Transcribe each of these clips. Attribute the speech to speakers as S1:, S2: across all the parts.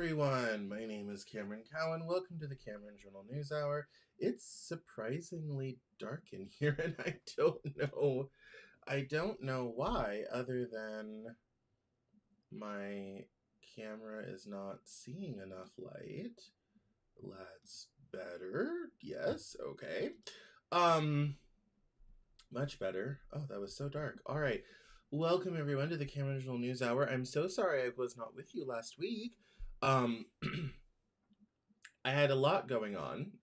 S1: everyone, my name is Cameron Cowan. Welcome to the Cameron Journal News Hour. It's surprisingly dark in here and I don't know why, other than my camera is not seeing enough light. That's better. Yes, okay. Much better. Oh, that was so dark. All right. Welcome everyone to the Cameron Journal News Hour. I'm so sorry I was not with you last week. I had a lot going on.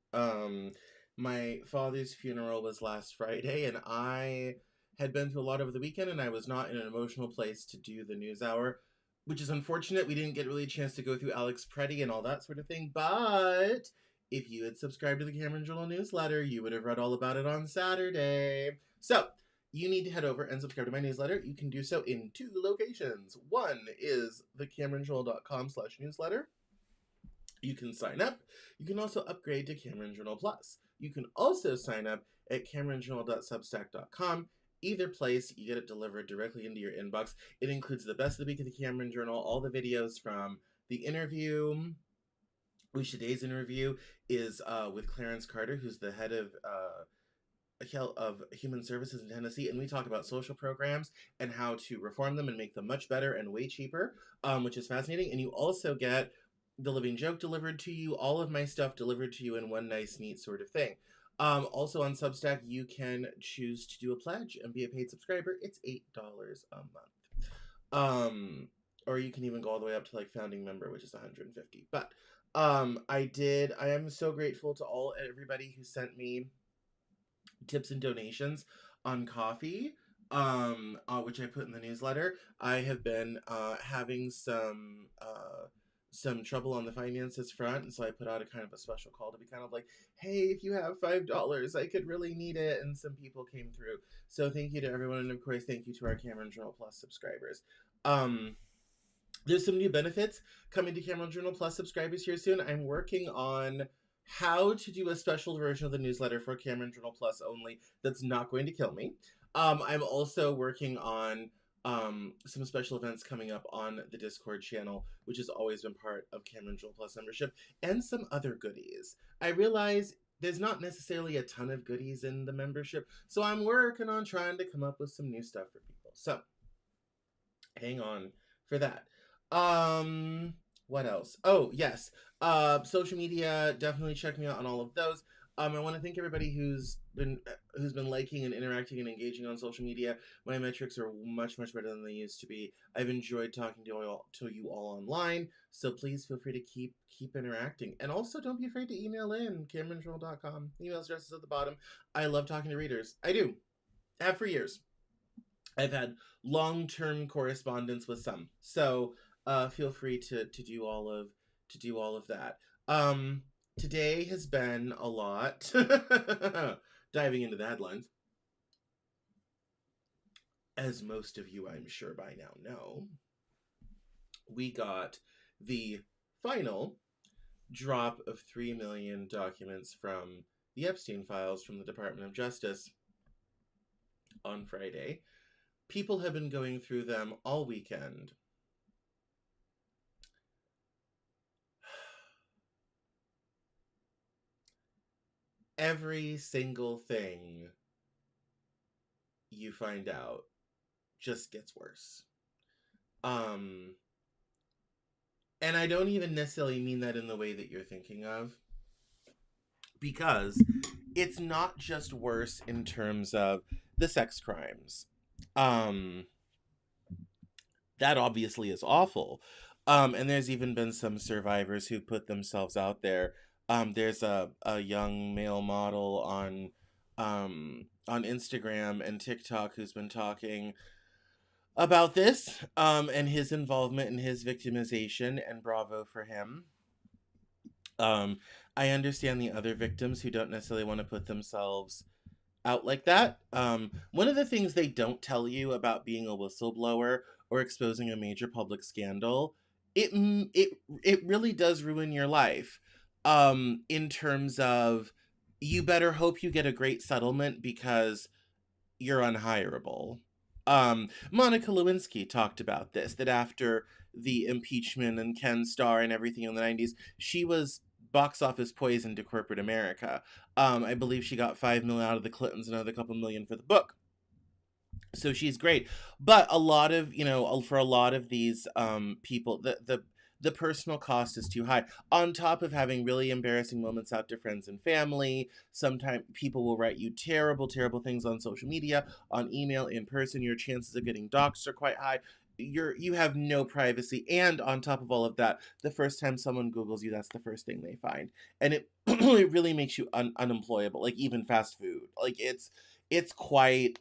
S1: My father's funeral was last Friday, and I had been through a lot over the weekend, and I was not in an emotional place to do the news hour, which is unfortunate. We didn't get really a chance to go through Alex Preddy and all that sort of thing, but if you had subscribed to the Cameron Journal newsletter, you would have read all about it on Saturday. So, you need to head over and subscribe to my newsletter. You can do so in two locations. One is thecameronjournal.com/newsletter. You can sign up. You can also upgrade to Cameron Journal Plus. You can also sign up at cameronjournal.substack.com. Either place, you get it delivered directly into your inbox. It includes the best of the week of the Cameron Journal, all the videos from the interview. Today's interview is with Clarence Carter, who's the head of Human Services in Tennessee, and we talk about social programs and how to reform them and make them much better and way cheaper, which is fascinating. And you also get the Living Joke delivered to you, all of my stuff delivered to you in one nice, neat sort of thing. Also on Substack, you can choose to do a pledge and be a paid subscriber. It's $8 a month. Or you can even go all the way up to like founding member, which is $150. But I am so grateful to everybody who sent me tips and donations on coffee, which I put in the newsletter. I have been having some trouble on the finances front, and so I put out a kind of a special call to be kind of like, hey, if you have $5, I could really need it, and some people came through. So thank you to everyone, and of course thank you to our Cameron Journal Plus subscribers. There's some new benefits coming to Cameron Journal Plus subscribers here soon. I'm working on how to do a special version of the newsletter for Cameron Journal Plus only that's not going to kill me. I'm also working on some special events coming up on the Discord channel, which has always been part of Cameron Journal Plus membership, and some other goodies. I realize there's not necessarily a ton of goodies in the membership, so I'm working on trying to come up with some new stuff for people. So, hang on for that. What else? Oh, yes. Social media, definitely check me out on all of those. I want to thank everybody who's been liking and interacting and engaging on social media. My metrics are much better than they used to be. I've enjoyed talking to you all online, so please feel free to keep interacting. And also, don't be afraid to email in cameronjournal.com. Email address is at the bottom. I love talking to readers. I do. I have for years. I've had long-term correspondence with some, so feel free to do all of that. Today has been a lot. Diving into the headlines. As most of you, I'm sure by now know, we got the final drop of 3 million documents from the Epstein files from the Department of Justice on Friday. People have been going through them all weekend. Every single thing you find out just gets worse. And I don't even necessarily mean that in the way that you're thinking of, because it's not just worse in terms of the sex crimes. That obviously is awful. And there's even been some survivors who put themselves out there. There's a young male model on Instagram and TikTok who's been talking about this, and his involvement and his victimization, and bravo for him. I understand the other victims who don't necessarily want to put themselves out like that. One of the things they don't tell you about being a whistleblower or exposing a major public scandal, it really does ruin your life. In terms of, you better hope you get a great settlement because you're unhireable. Monica Lewinsky talked about this, that after the impeachment and Ken Starr and everything in the 90s. She was box office poison to corporate America. I believe she got 5 million out of the Clintons, another couple million for the book. So she's great. But a lot of, for a lot of these people, the personal cost is too high. On top of having really embarrassing moments out to friends and family, sometimes people will write you terrible, terrible things on social media, on email, in person. Your chances of getting doxxed are quite high. You have no privacy, and on top of all of that, the first time someone Googles you, that's the first thing they find, and it it really makes you unemployable. Like even fast food, like it's quite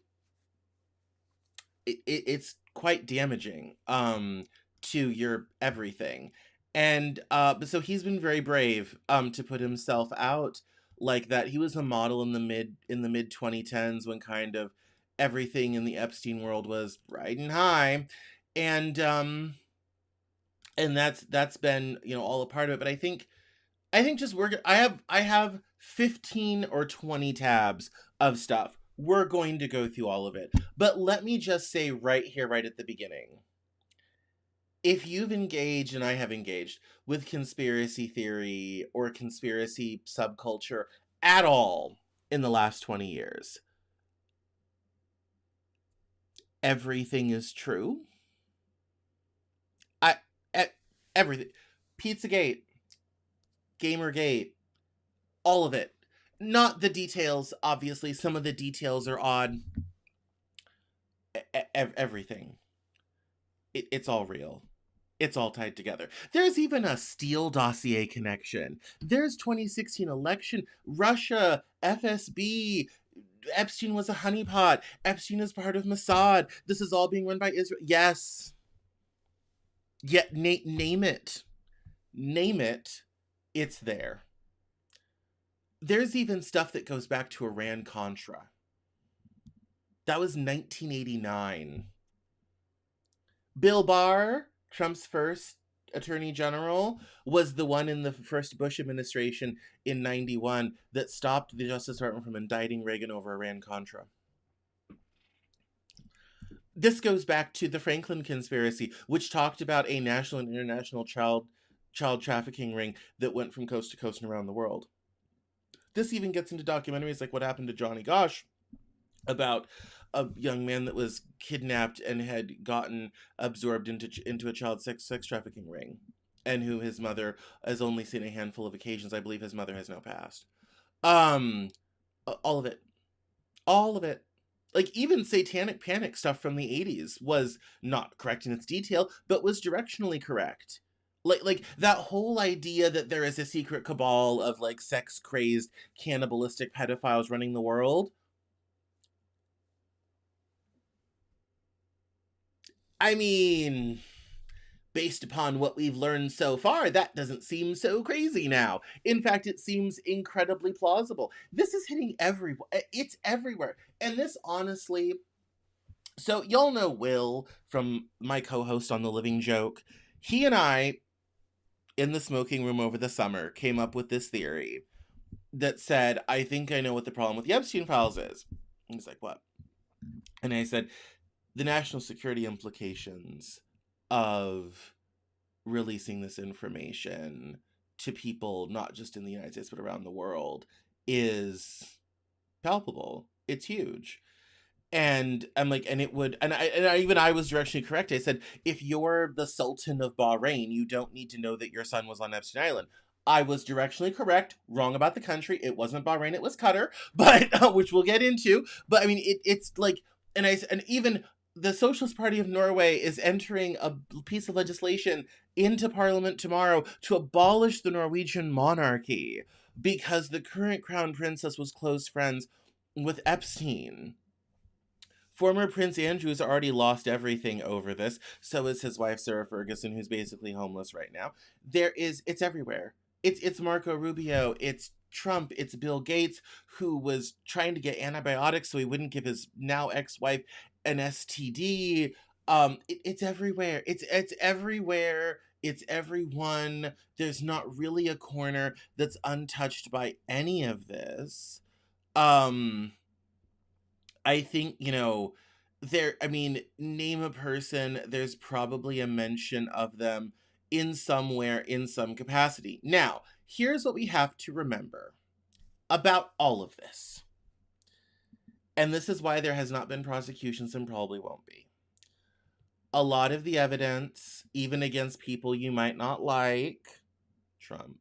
S1: it's quite damaging to your everything. And so he's been very brave to put himself out like that. He was a model in the mid 2010s when kind of everything in the Epstein world was riding high. And that's been, all a part of it. But I think just I have 15 or 20 tabs of stuff. We're going to go through all of it. But let me just say right here, right at the beginning, if you've engaged, and I have engaged, with conspiracy theory or conspiracy subculture at all in the last 20 years, everything is true. I e- Everything. Pizzagate, Gamergate, all of it. Not the details, obviously. Some of the details are odd. Everything. It's all real. It's all tied together. There's even a Steele dossier connection. There's 2016 election, Russia, FSB. Epstein was a honeypot. Epstein is part of Mossad. This is all being run by Israel. Yes. Yeah, name it. Name it. It's there. There's even stuff that goes back to Iran-Contra. That was 1989. Bill Barr, Trump's first attorney general, was the one in the first Bush administration in 91 that stopped the Justice Department from indicting Reagan over Iran-Contra. This goes back to the Franklin conspiracy, which talked about a national and international child trafficking ring that went from coast to coast and around the world. This even gets into documentaries like What Happened to Johnny Gosh, about a young man that was kidnapped and had gotten absorbed into a child sex trafficking ring, and who his mother has only seen a handful of occasions. I believe his mother has now passed. All of it. All of it. Like, even Satanic Panic stuff from the 80s was not correct in its detail, but was directionally correct. Like that whole idea that there is a secret cabal of, like, sex-crazed, cannibalistic pedophiles running the world. I mean, based upon what we've learned so far, that doesn't seem so crazy now. In fact, it seems incredibly plausible. This is hitting everywhere. It's everywhere. And this, honestly... So, y'all know Will from my co-host on The Living Joke. He and I, in the smoking room over the summer, came up with this theory that said, I think I know what the problem with the Epstein files is. And he's like, what? And I said, the national security implications of releasing this information to people, not just in the United States, but around the world, is palpable. It's huge. And I'm like, and it would, and I was directionally correct. I said, if you're the Sultan of Bahrain, you don't need to know that your son was on Epstein Island. I was directionally correct, wrong about the country. It wasn't Bahrain, it was Qatar, but which we'll get into. But I mean, it's like, and even the Socialist Party of Norway is entering a piece of legislation into Parliament tomorrow to abolish the Norwegian monarchy because the current crown princess was close friends with Epstein. Former Prince Andrew has already lost everything over this. So is his wife, Sarah Ferguson, who's basically homeless right now. It's everywhere. It's Marco Rubio. It's Trump. It's Bill Gates, who was trying to get antibiotics so he wouldn't give his now ex-wife an STD. It's everywhere. It's everywhere. It's everyone. There's not really a corner that's untouched by any of this. I think, I mean, name a person, there's probably a mention of them in somewhere, in some capacity. Now, here's what we have to remember about all of this. And this is why there has not been prosecutions and probably won't be. A lot of the evidence, even against people you might not like, Trump,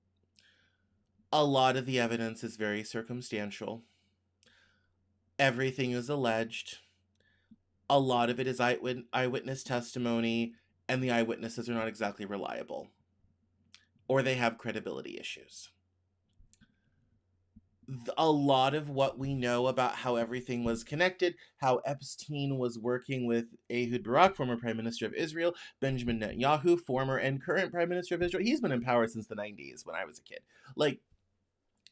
S1: a lot of the evidence is very circumstantial. Everything is alleged. A lot of it is eyewitness testimony, and the eyewitnesses are not exactly reliable, or they have credibility issues. A lot of what we know about how everything was connected, how Epstein was working with Ehud Barak, former Prime Minister of Israel, Benjamin Netanyahu, former and current Prime Minister of Israel. He's been in power since the 90s when I was a kid. Like,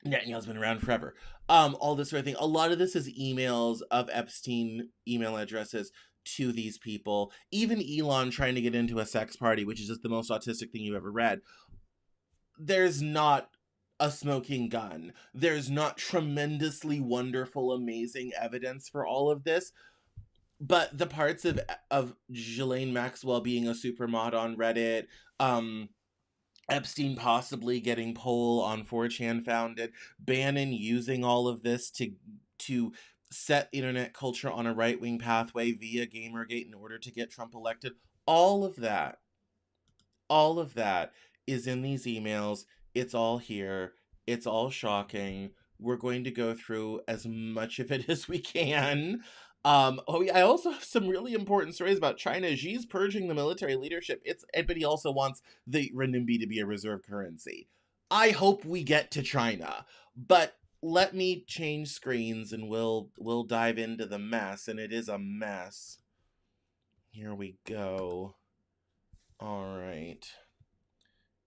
S1: Netanyahu's been around forever. All this sort of thing. A lot of this is emails of Epstein email addresses to these people. Even Elon trying to get into a sex party, which is just the most autistic thing you've ever read. There's not a smoking gun. There's not tremendously wonderful, amazing evidence for all of this. But the parts of Ghislaine Maxwell being a supermod on Reddit, Epstein possibly getting poll on 4chan founded, Bannon using all of this to set internet culture on a right-wing pathway via Gamergate in order to get Trump elected. All of that is in these emails. It's all here. It's all shocking. We're going to go through as much of it as we can. I also have some really important stories about China. Xi's purging the military leadership. But he also wants the renminbi to be a reserve currency. I hope we get to China, but let me change screens and we'll dive into the mess, and it is a mess. Here we go. All right.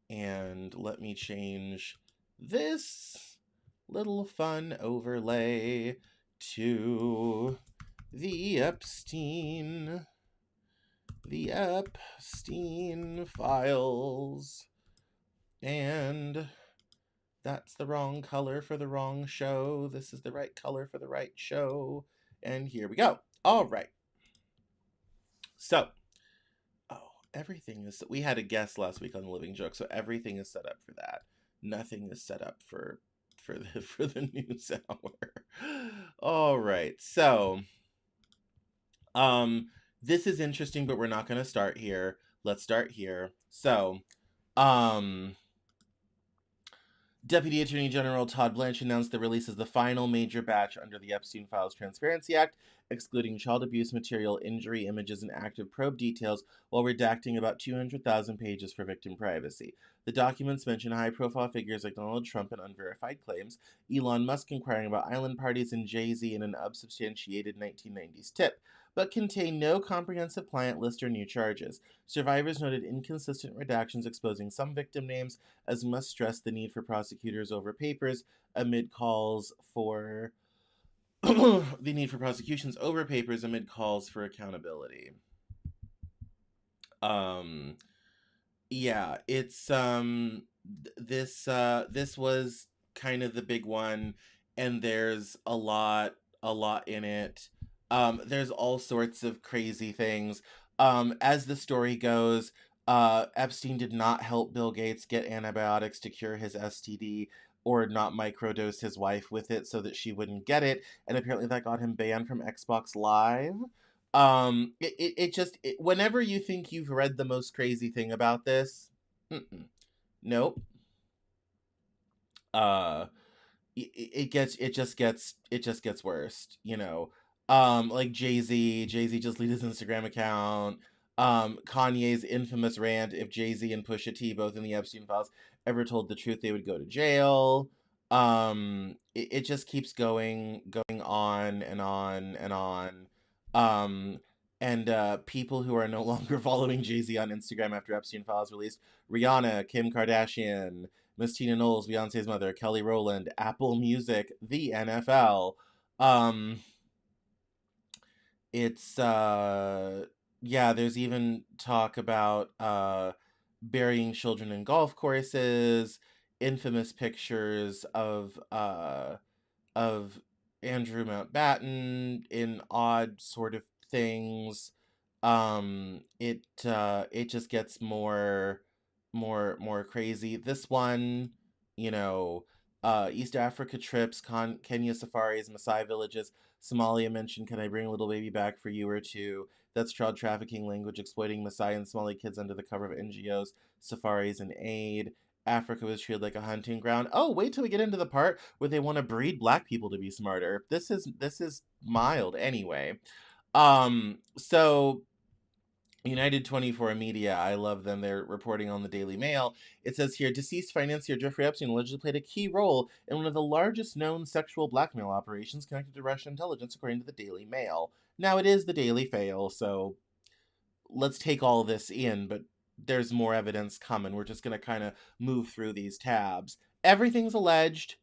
S1: And let me change this little fun overlay to the Epstein files. And that's the wrong color for the wrong show. This is the right color for the right show. And here we go. All right. So, everything is... We had a guest last week on The Living Joke, so everything is set up for that. Nothing is set up for the news hour. All right. So, this is interesting, but we're not going to start here. Let's start here. So, Deputy Attorney General Todd Blanche announced the release of the final major batch under the Epstein Files Transparency Act, excluding child abuse material, injury images, and active probe details, while redacting about 200,000 pages for victim privacy. The documents mention high-profile figures like Donald Trump and unverified claims, Elon Musk inquiring about island parties, and Jay-Z in an unsubstantiated 1990s tip, but contain no comprehensive client list or new charges. Survivors noted inconsistent redactions exposing some victim names, as must stress the need for prosecutors over papers amid calls for the need for prosecutions over papers amid calls for accountability. Yeah, it's this was kind of the big one, and there's a lot in it. There's all sorts of crazy things. As the story goes, Epstein did not help Bill Gates get antibiotics to cure his STD, or not microdose his wife with it so that she wouldn't get it, and apparently that got him banned from Xbox Live. Whenever you think you've read the most crazy thing about this, nope. It just gets worse, you know. Like Jay-Z just deleted his Instagram account. Kanye's infamous rant, if Jay-Z and Pusha T, both in the Epstein files, ever told the truth, they would go to jail. It just keeps going on and on and on. And people who are no longer following Jay-Z on Instagram after Epstein files released: Rihanna, Kim Kardashian, Miss Tina Knowles, Beyonce's mother, Kelly Rowland, Apple Music, the NFL. It's yeah, there's even talk about burying children in golf courses, infamous pictures of Andrew Mountbatten in odd sort of things, it just gets more crazy. This one, you know, East Africa trips, Kenya safaris, Maasai villages, Somalia mentioned, can I bring a little baby back for you or two? That's child trafficking, language exploiting Maasai and Somali kids under the cover of NGOs, safaris, and aid. Africa was treated like a hunting ground. Oh, wait till we get into the part where they want to breed black people to be smarter. This is mild anyway. So United 24 Media, I love them. They're reporting on the Daily Mail. It says here, deceased financier Jeffrey Epstein allegedly played a key role in one of the largest known sexual blackmail operations connected to Russian intelligence, according to the Daily Mail. Now, it is the Daily Fail, so let's take all this in, but there's more evidence coming. We're just going to kind of move through these tabs. Everything's alleged.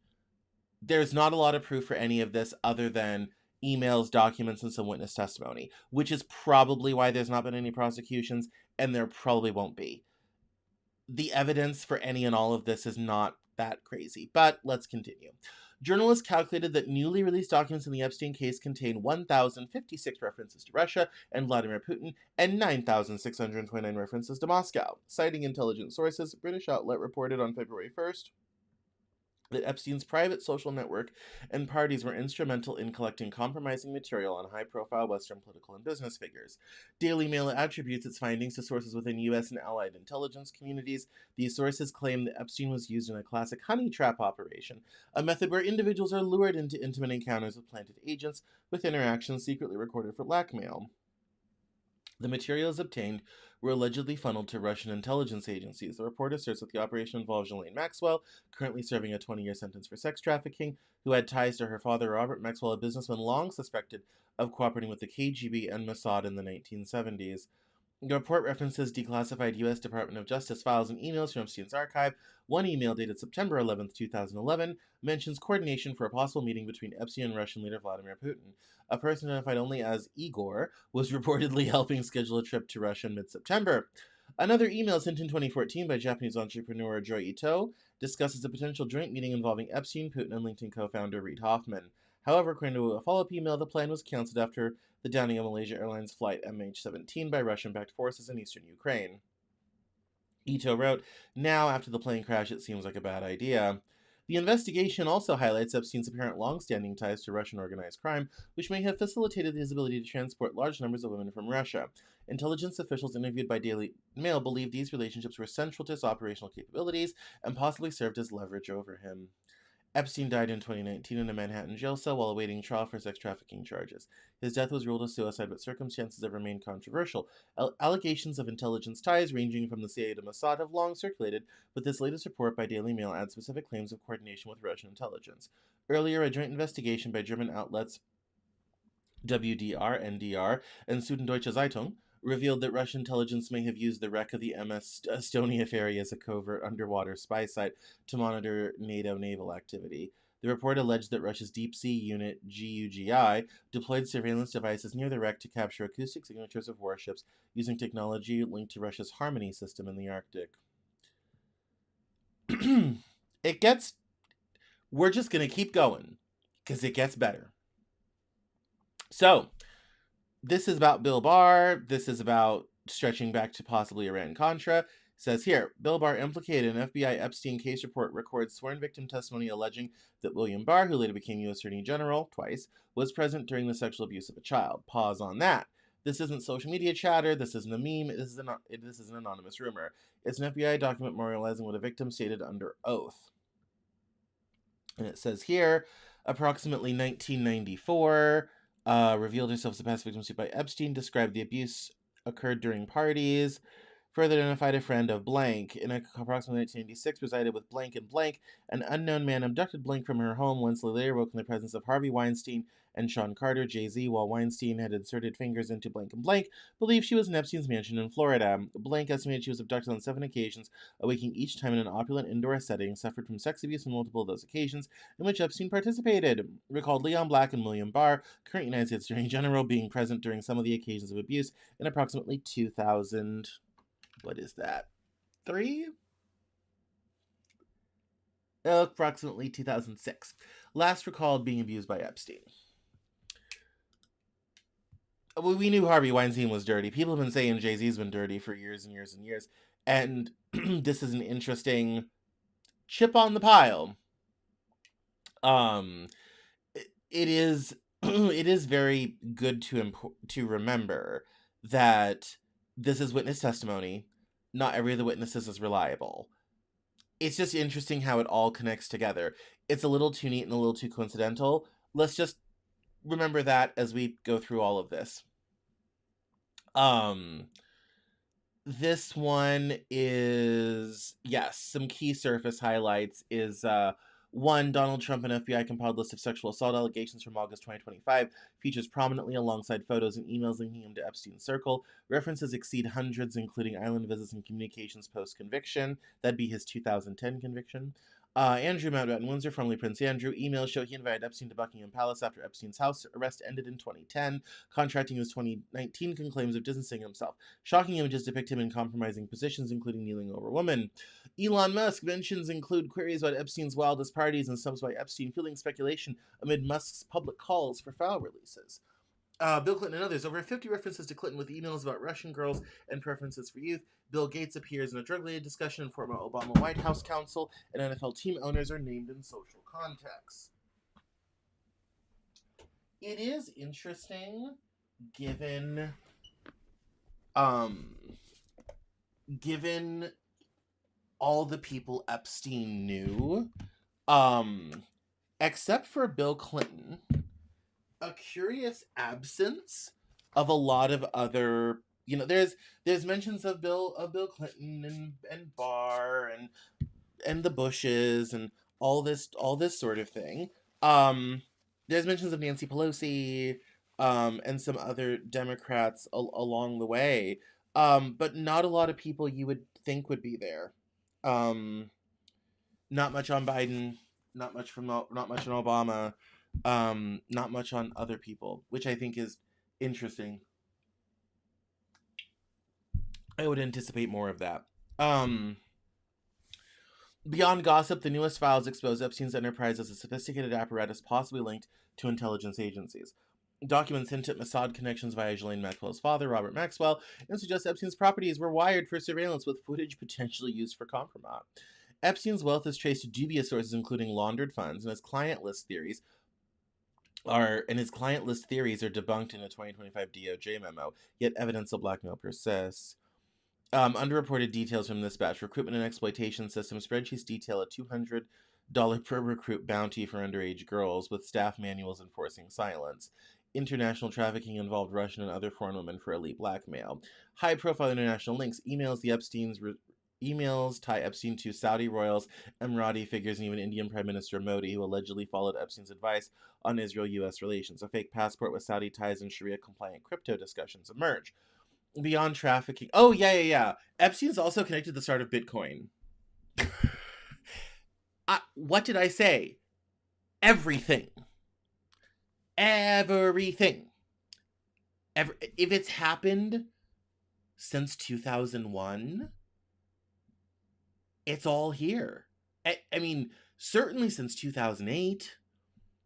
S1: There's not a lot of proof for any of this other than emails, documents, and some witness testimony, which is probably why there's not been any prosecutions, and there probably won't be. The evidence for any and all of this is not that crazy, but let's continue. Journalists calculated that newly released documents in the Epstein case contain 1,056 references to Russia and Vladimir Putin and 9,629 references to Moscow. Citing intelligence sources, a British outlet reported on February 1st that Epstein's private social network and parties were instrumental in collecting compromising material on high-profile Western political and business figures. Daily Mail attributes its findings to sources within U.S. and allied intelligence communities. These sources claim that Epstein was used in a classic honey trap operation, a method where individuals are lured into intimate encounters with planted agents, with interactions secretly recorded for blackmail. The materials obtained were allegedly funneled to Russian intelligence agencies. The report asserts that the operation involved Ghislaine Maxwell, currently serving a 20-year sentence for sex trafficking, who had ties to her father, Robert Maxwell, a businessman long suspected of cooperating with the KGB and Mossad in the 1970s. The report references declassified U.S. Department of Justice files and emails from Epstein's archive. One email dated September 11, 2011, mentions coordination for a possible meeting between Epstein and Russian leader Vladimir Putin. A person identified only as Igor was reportedly helping schedule a trip to Russia in mid-September. Another email sent in 2014 by Japanese entrepreneur Joy Ito discusses a potential joint meeting involving Epstein, Putin, and LinkedIn co-founder Reid Hoffman. However, according to a follow-up email, the plan was canceled after the downing of Malaysia Airlines flight MH17 by Russian-backed forces in eastern Ukraine. Ito wrote, now, after the plane crash, it seems like a bad idea. The investigation also highlights Epstein's apparent long-standing ties to Russian organized crime, which may have facilitated his ability to transport large numbers of women from Russia. Intelligence officials interviewed by Daily Mail believe these relationships were central to his operational capabilities and possibly served as leverage over him. Epstein died in 2019 in a Manhattan jail cell while awaiting trial for sex trafficking charges. His death was ruled a suicide, but circumstances have remained controversial. Allegations of intelligence ties ranging from the CIA to Mossad have long circulated, but this latest report by Daily Mail adds specific claims of coordination with Russian intelligence. Earlier, a joint investigation by German outlets WDR, NDR, and Süddeutsche Zeitung revealed that Russian intelligence may have used the wreck of the MS Estonia ferry as a covert underwater spy site to monitor NATO naval activity. The report alleged that Russia's deep sea unit, GUGI, deployed surveillance devices near the wreck to capture acoustic signatures of warships using technology linked to Russia's Harmony system in the Arctic. We're just going to keep going, because it gets better. So, this is about Bill Barr. This is about stretching back to possibly Iran-Contra. It says here, Bill Barr implicated in FBI Epstein case report records sworn victim testimony alleging that William Barr, who later became U.S. Attorney General twice, was present during the sexual abuse of a child. Pause on that. This isn't social media chatter. This isn't a meme. This is an anonymous rumor. It's an FBI document memorializing what a victim stated under oath. And it says here, approximately 1994, revealed herself as a past victim sued by Epstein, described the abuse occurred during parties, further identified a friend of blank. In approximately 1986, resided with blank and blank. An unknown man abducted blank from her home. Wensley later woke in the presence of Harvey Weinstein and Sean Carter, Jay-Z, while Weinstein had inserted fingers into blank and blank, believed she was in Epstein's mansion in Florida. Blank estimated she was abducted on 7 occasions, awaking each time in an opulent indoor setting, suffered from sex abuse on multiple of those occasions, in which Epstein participated. Recalled Leon Black and William Barr, current United States Attorney General, being present during some of the occasions of abuse in approximately 2000. What is that? 3? Approximately 2006. Last recalled being abused by Epstein. well, we knew Harvey Weinstein was dirty. People have been saying Jay-Z's been dirty for years and years and years. And this is an interesting chip on the pile. Um, it is it is very good to remember that this is witness testimony. Not every of the witnesses is reliable. It's just interesting how it all connects together. It's a little too neat and a little too coincidental. Let's just remember that as we go through all of this. Um, this one is, yes, some key surface highlights is one, Donald Trump and FBI compiled list of sexual assault allegations from August 2025 features prominently alongside photos and emails linking him to Epstein's circle. References exceed hundreds, including island visits and communications post conviction. That'd be his 2010 conviction. Andrew Mountbatten Windsor, formerly Prince Andrew, emails show he invited Epstein to Buckingham Palace after Epstein's house arrest ended in 2010, contracting his 2019 claims of distancing himself. Shocking images depict him in compromising positions, including kneeling over women. Elon Musk mentions include queries about Epstein's wildest parties and subs by Epstein, fueling speculation amid Musk's public calls for file releases. Bill Clinton and others. Over 50 references to Clinton with emails about Russian girls and preferences for youth. Bill Gates appears in a drug-related discussion, and former Obama White House counsel and NFL team owners are named in social contexts. It is interesting, given given all the people Epstein knew, except for Bill Clinton, a curious absence of a lot of other, there's mentions of Bill Clinton and Barr and the Bushes and all this sort of thing. There's mentions of Nancy Pelosi and some other Democrats along the way. But not a lot of people you would think would be there. Not much on Biden, not much on Obama, not much on other people, which I think is interesting. I would anticipate more of that. Beyond gossip, the newest files expose Epstein's enterprise as a sophisticated apparatus possibly linked to intelligence agencies. Documents hint at Mossad connections via Ghislaine Maxwell's father, Robert Maxwell, and suggest Epstein's properties were wired for surveillance with footage potentially used for compromise. Epstein's wealth is traced to dubious sources, including laundered funds, and his client list theories are debunked in a 2025 DOJ memo. Yet evidence of blackmail persists. Underreported details from this batch: recruitment and exploitation system spreadsheets detail a $200 per recruit bounty for underage girls, with staff manuals enforcing silence. International trafficking involved Russian and other foreign women for elite blackmail. High-profile international links: emails tie Epstein to Saudi royals, Emirati figures, and even Indian Prime Minister Modi, who allegedly followed Epstein's advice on Israel-U.S. relations. A fake passport with Saudi ties and Sharia-compliant crypto discussions emerge. Beyond trafficking. Oh, yeah. Epstein's also connected to the start of Bitcoin. What did I say? Everything. If it's happened since 2001, it's all here. I mean, certainly since 2008,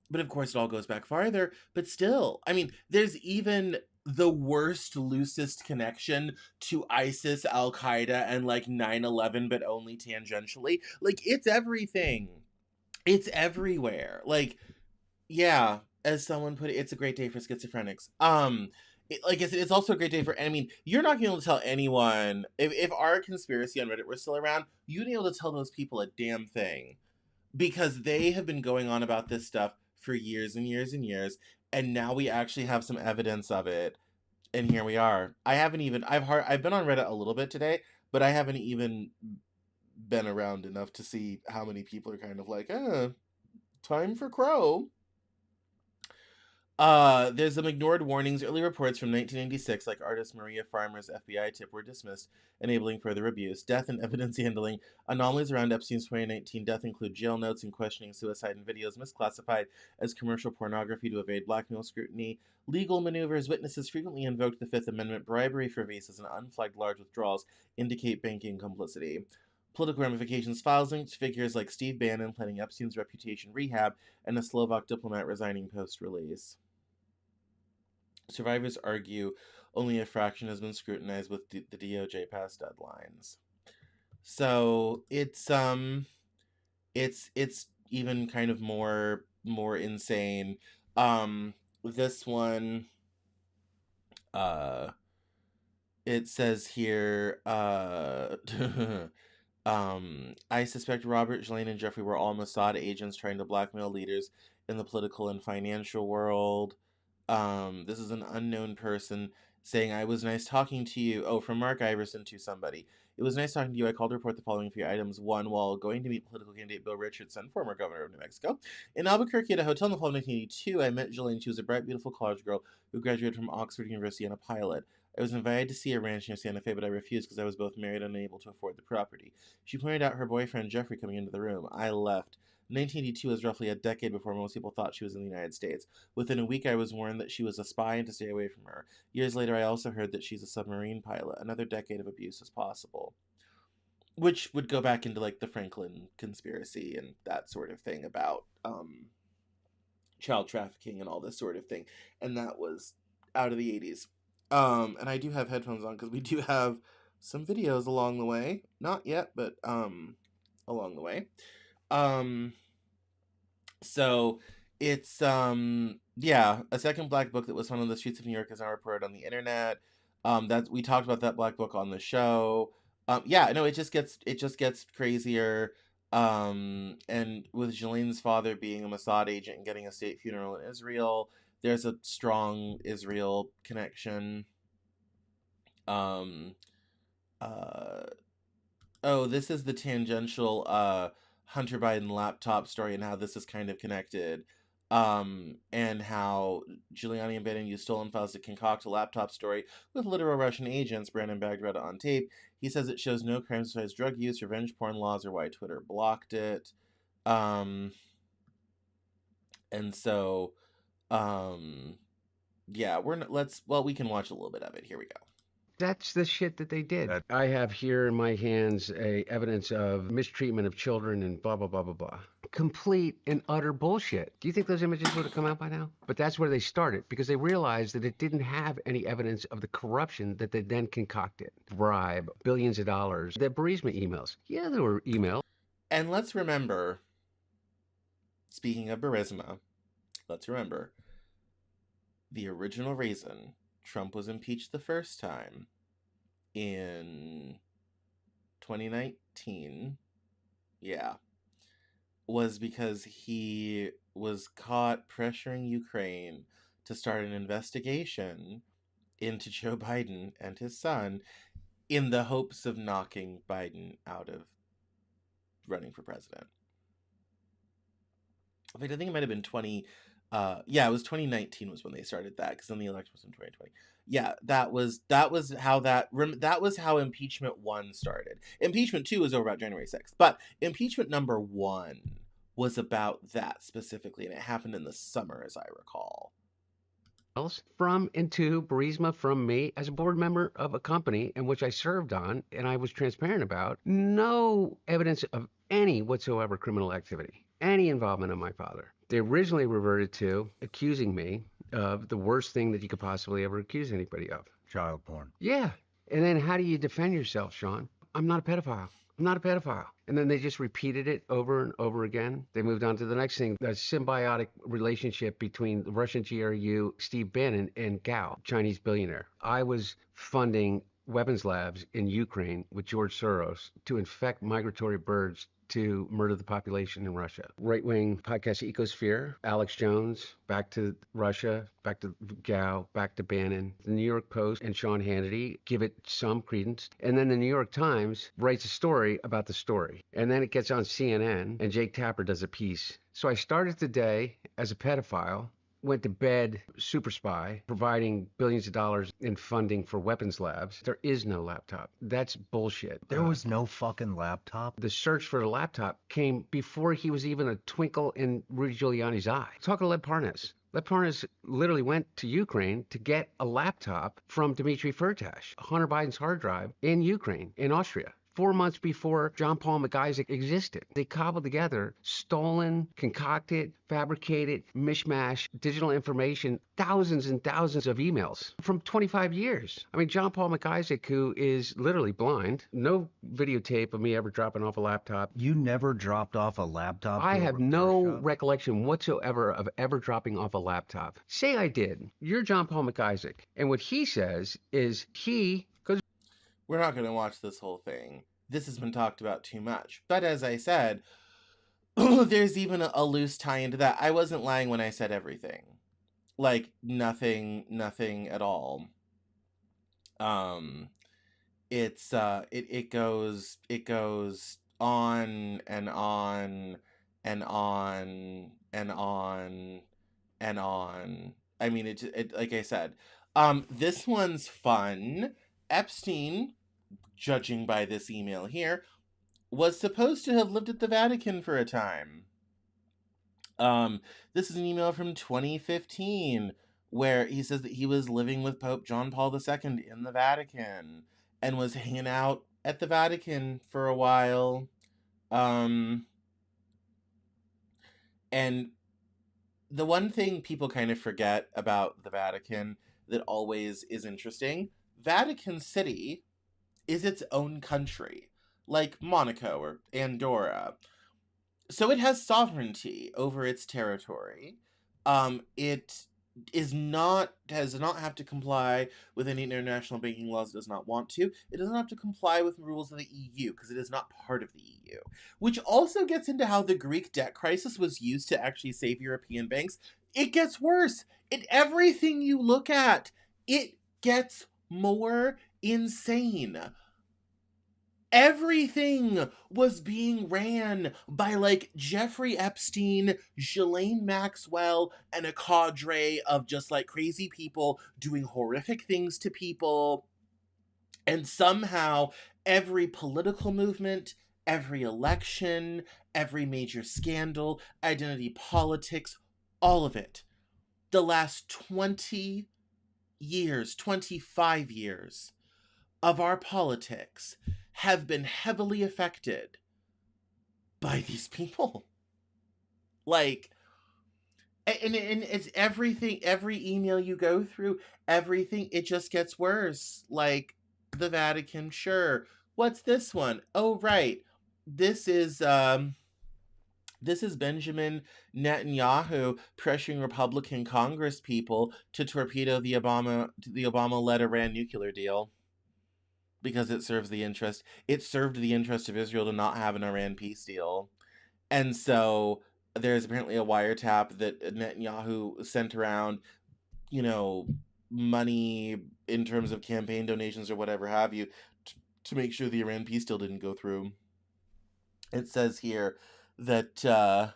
S1: but of course it all goes back farther. But still, I mean, there's even the worst, loosest connection to ISIS, Al Qaeda, and like 9/11, but only tangentially. Like, it's everything. It's everywhere. Like, yeah, as someone put it, it's a great day for schizophrenics. Like I said, it's also a great day for, I mean, you're not going to be able to tell anyone, if our conspiracy on Reddit were still around, you'd be able to tell those people a damn thing. Because they have been going on about this stuff for years and years and years, and now we actually have some evidence of it, and here we are. I've been on Reddit a little bit today, but I haven't even been around enough to see how many people are kind of like, time for Crow. There's some ignored warnings. Early reports from 1996, like artist Maria Farmer's FBI tip, were dismissed, enabling further abuse. Death and evidence handling. Anomalies around Epstein's 2019 death include jail notes and questioning suicide and videos misclassified as commercial pornography to evade blackmail scrutiny. Legal maneuvers. Witnesses frequently invoked the Fifth Amendment. Bribery for visas and unflagged large withdrawals indicate banking complicity. Political ramifications. Files linked to figures like Steve Bannon planning Epstein's reputation rehab and a Slovak diplomat resigning post-release. Survivors argue only a fraction has been scrutinized with the DOJ past deadlines. So it's even kind of more insane. This one, uh it says here, I suspect Robert, Ghislaine, and Jeffrey were all Mossad agents trying to blackmail leaders in the political and financial world. This is an unknown person saying, I was nice talking to you. Oh, from Mark Iverson to somebody. It was nice talking to you. I called to report the following three items. One, while going to meet political candidate Bill Richardson, former governor of New Mexico, in Albuquerque at a hotel in the fall of 1982, I met Jillian. She was a bright, beautiful college girl who graduated from Oxford University on a pilot. I was invited to see a ranch near Santa Fe, but I refused because I was both married and unable to afford the property. She pointed out her boyfriend Jeffrey coming into the room. I left. 1982 was roughly a decade before most people thought she was in the United States. Within a week, I was warned that she was a spy and to stay away from her. Years later, I also heard that she's a submarine pilot. Another decade of abuse is possible. Which would go back into like the Franklin conspiracy and that sort of thing about child trafficking and all this sort of thing. And that was out of the 80s. And I do have headphones on because we do have some videos along the way. Not yet, but along the way. So it's yeah, a second black book that was found on the streets of New York is now reported on the internet. That we talked about that black book on the show. Yeah, no, it just gets crazier. And with Jalene's father being a Mossad agent and getting a state funeral in Israel, there's a strong Israel connection. Um, uh, Oh, this is the tangential Hunter Biden laptop story and how this is kind of connected. And how Giuliani and Bannon used stolen files to concoct a laptop story with literal Russian agents. Brandon Bagg read it on tape. He says it shows no crimes besides drug use, revenge porn laws, or why Twitter blocked it. Um, and so, um, yeah, we're not, let's, well, we can watch a little bit of it. Here we go.
S2: That's the shit that they did. I have here in my hands evidence of mistreatment of children and blah blah blah blah blah. Complete and utter bullshit. Do you think those images would have come out by now? But that's where they started because they realized that it didn't have any evidence of the corruption that they then concocted. Bribe, billions of dollars. The Burisma emails. Yeah, there were emails.
S1: And let's remember, speaking of Burisma, let's remember the original reason Trump was impeached the first time in 2019, yeah, was because he was caught pressuring Ukraine to start an investigation into Joe Biden and his son in the hopes of knocking Biden out of running for president. In fact, I think it might have been yeah, it was 2019 was when they started that because then the election was in 2020. Yeah, that was how impeachment 1 started. Impeachment 2 was over about January 6th, but impeachment number 1 was about that specifically, and it happened in the summer, as I recall.
S2: From and to Burisma from me as a board member of a company in which I served on and I was transparent about. No evidence of any whatsoever criminal activity, any involvement of my father. They originally reverted to accusing me of the worst thing that you could possibly ever accuse anybody of.
S3: Child porn.
S2: Yeah. And then how do you defend yourself, Sean? I'm not a pedophile. I'm not a pedophile. And then they just repeated it over and over again. They moved on to the next thing, the symbiotic relationship between the Russian GRU, Steve Bannon, and Gao, Chinese billionaire. I was funding weapons labs in Ukraine with George Soros to infect migratory birds to murder the population in Russia. Right-wing podcast Ecosphere, Alex Jones, back to Russia, back to Gao, back to Bannon. The New York Post and Sean Hannity give it some credence. And then the New York Times writes a story about the story. And then it gets on CNN and Jake Tapper does a piece. So I started the day as a pedophile, went to bed super spy, providing billions of dollars in funding for weapons labs. There is no laptop. That's bullshit.
S3: There was no fucking laptop?
S2: The search for the laptop came before he was even a twinkle in Rudy Giuliani's eye. Talk to Lev Parnas. Lev Parnas literally went to Ukraine to get a laptop from Dmitry Firtash, Hunter Biden's hard drive in Ukraine, in Austria. 4 months before John Paul McIsaac existed. They cobbled together stolen, concocted, fabricated, mishmash, digital information, thousands and thousands of emails from 25 years. I mean, John Paul McIsaac, who is literally blind, no videotape of me ever dropping off a laptop.
S3: You never dropped off a laptop
S2: I
S3: to a
S2: have
S3: repair
S2: no
S3: shop?
S2: recollection whatsoever of ever dropping off a laptop. Say I did. You're John Paul McIsaac. And what he says is he goes.
S1: We're not going to watch this whole thing. This has been talked about too much. But as I said, there's even a loose tie into that. I wasn't lying when I said everything. Like, nothing at all. It goes on and on and on and on and on. I mean, it like I said, this one's fun. Epstein, judging by this email here, was supposed to have lived at the Vatican for a time. This is an email from 2015 where he says that he was living with Pope John Paul II in the Vatican and was hanging out at the Vatican for a while. And the one thing people kind of forget about the Vatican that always is interesting, Vatican City is its own country, like Monaco or Andorra. So it has sovereignty over its territory. It does not have to comply with any international banking laws. It does not want to. It doesn't have to comply with rules of the EU because it is not part of the EU. Which also gets into how the Greek debt crisis was used to actually save European banks. It gets worse. Everything you look at, it gets more insane. Everything was being ran by, like, Jeffrey Epstein, Ghislaine Maxwell, and a cadre of just, like, crazy people doing horrific things to people. And somehow, every political movement, every election, every major scandal, identity politics, all of it, the last 20 years, 25 years of our politics have been heavily affected by these people. Like, and it's everything, every email you go through, everything, it just gets worse. Like, the Vatican, sure. What's this one? Oh, right. This is Benjamin Netanyahu pressuring Republican Congress people to torpedo the Obama-led Iran nuclear deal. Because it served the interest of Israel to not have an Iran peace deal. And so there's apparently a wiretap that Netanyahu sent around, money in terms of campaign donations or whatever have you, to make sure the Iran peace deal didn't go through. It says here that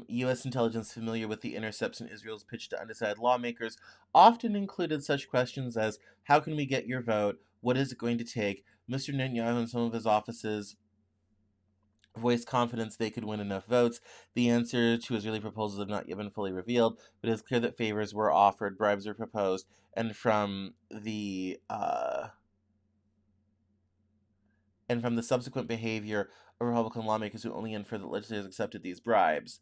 S1: U.S. intelligence familiar with the intercepts in Israel's pitch to undecided lawmakers often included such questions as, how can we get your vote? What is it going to take? Mr. Netanyahu and some of his offices voiced confidence they could win enough votes. The answer to Israeli proposals have not yet been fully revealed, but it is clear that favors were offered, bribes were proposed, and from the subsequent behavior of Republican lawmakers who only infer that legislators accepted these bribes.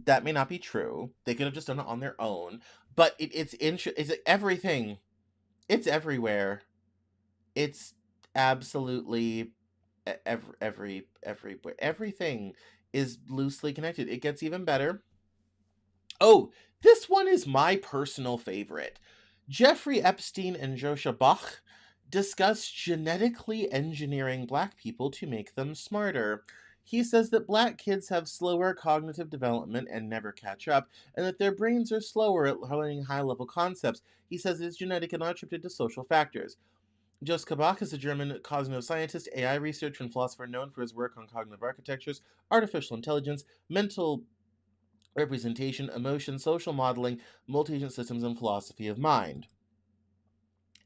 S1: That may not be true. They could have just done it on their own, but it's everything. It's everywhere. It's absolutely everything is loosely connected. It gets even better. Oh, this one is my personal favorite. Jeffrey Epstein and Joshua Bach discuss genetically engineering Black people to make them smarter. He says that Black kids have slower cognitive development and never catch up, and that their brains are slower at learning high-level concepts. He says it is genetic and not attributed to social factors. Jos Kabak is a German cognitive scientist, AI researcher, and philosopher known for his work on cognitive architectures, artificial intelligence, mental representation, emotion, social modeling, multi-agent systems, and philosophy of mind.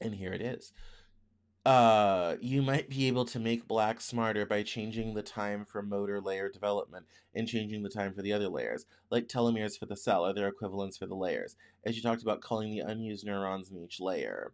S1: And here it is. You might be able to make Black smarter by changing the time for motor layer development and changing the time for the other layers, like telomeres for the cell or their equivalents for the layers, as you talked about culling the unused neurons in each layer.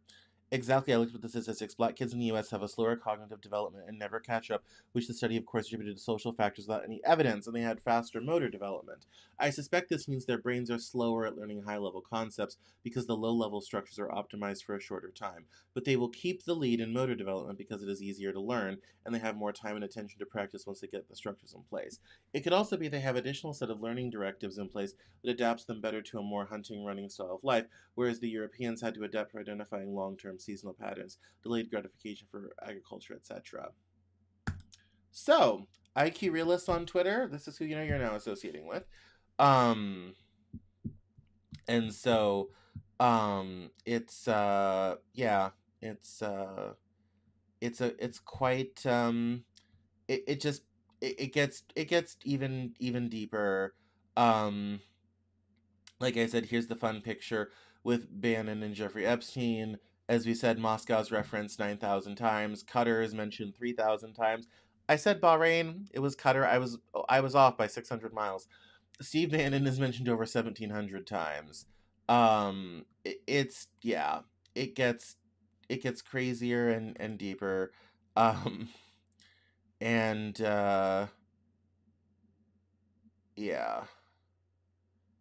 S1: Exactly. I looked at the statistics. Black kids in the U.S. have a slower cognitive development and never catch up, which the study, of course, attributed to social factors without any evidence, and they had faster motor development. I suspect this means their brains are slower at learning high-level concepts because the low-level structures are optimized for a shorter time. But they will keep the lead in motor development because it is easier to learn, and they have more time and attention to practice once they get the structures in place. It could also be they have additional set of learning directives in place that adapts them better to a more hunting running style of life, whereas the Europeans had to adapt for identifying long-term seasonal patterns, delayed gratification for agriculture, etc. So, IQ Realists on Twitter, this is who you're now associating with. And so it's yeah, it's quite it just it gets even deeper. Um like I said, here's the fun picture with Bannon and Jeffrey Epstein. As we said, Moscow's referenced 9,000 times. Qatar is mentioned 3,000 times. I said Bahrain. It was Qatar. I was off by 600 miles. Steve Bannon is mentioned over 1,700 times. It's yeah. It gets crazier and deeper. Um, and yeah.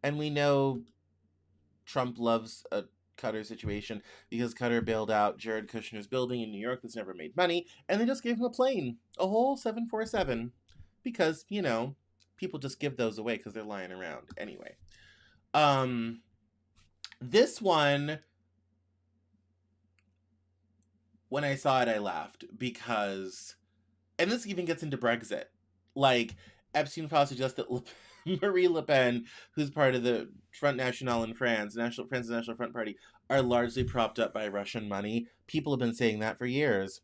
S1: And we know Trump loves a Qatar situation because Qatar bailed out Jared Kushner's building in New York that's never made money, and they just gave him a plane, a whole 747, because, people just give those away because they're lying around. Anyway. This one, when I saw it, I laughed because, and this even gets into Brexit. Like, Epstein files suggest that Marie Le Pen, who's part of the Front National in France, France's National Front Party, are largely propped up by Russian money. People have been saying that for years.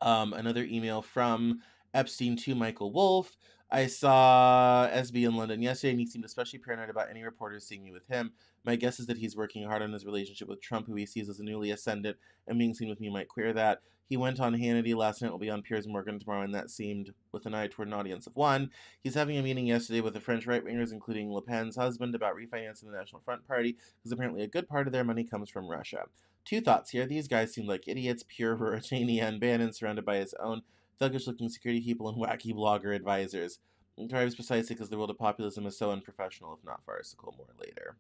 S1: Another email from Epstein to Michael Wolff. I saw SB in London yesterday, and he seemed especially paranoid about any reporters seeing me with him. My guess is that he's working hard on his relationship with Trump, who he sees as a newly ascendant, and being seen with me might queer that. He went on Hannity last night, will be on Piers Morgan tomorrow, and that seemed with an eye toward an audience of one. He's having a meeting yesterday with the French right-wingers, including Le Pen's husband, about refinancing the National Front Party, because apparently a good part of their money comes from Russia. Two thoughts here. These guys seem like idiots, pure Ruritania and Bannon, surrounded by his own thuggish-looking security people and wacky blogger advisors. And thrives precisely because the world of populism is so unprofessional, if not farcical. More later.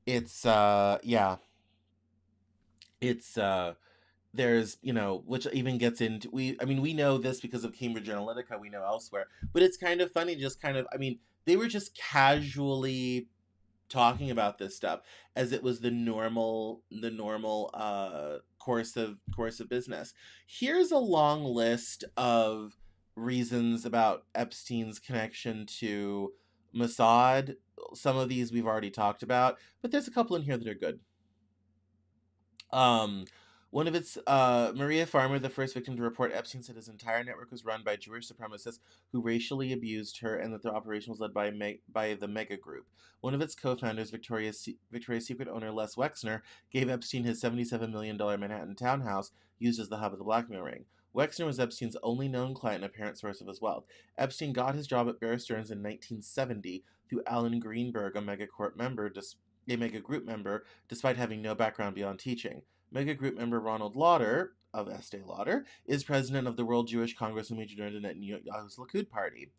S1: It's yeah. It's there's, which even gets into, we know this because of Cambridge Analytica, we know elsewhere, but it's kind of funny, just kind of, they were just casually talking about this stuff as it was the normal course of business. Here's a long list of reasons about Epstein's connection to Mossad. Some of these we've already talked about, but there's a couple in here that are good. One of its, Maria Farmer, the first victim to report, Epstein said his entire network was run by Jewish supremacists who racially abused her, and that the operation was led by the Mega Group. One of its co-founders, Victoria's Secret owner Les Wexner, gave Epstein his $77 million Manhattan townhouse used as the hub of the blackmail ring. Wexner was Epstein's only known client and apparent source of his wealth. Epstein got his job at Bear Stearns in 1970 through Alan Greenberg, a Mega Group member, despite having no background beyond teaching. Mega Group member Ronald Lauder, of Estee Lauder, is president of the World Jewish Congress and major joined at Netanyahu's Likud party.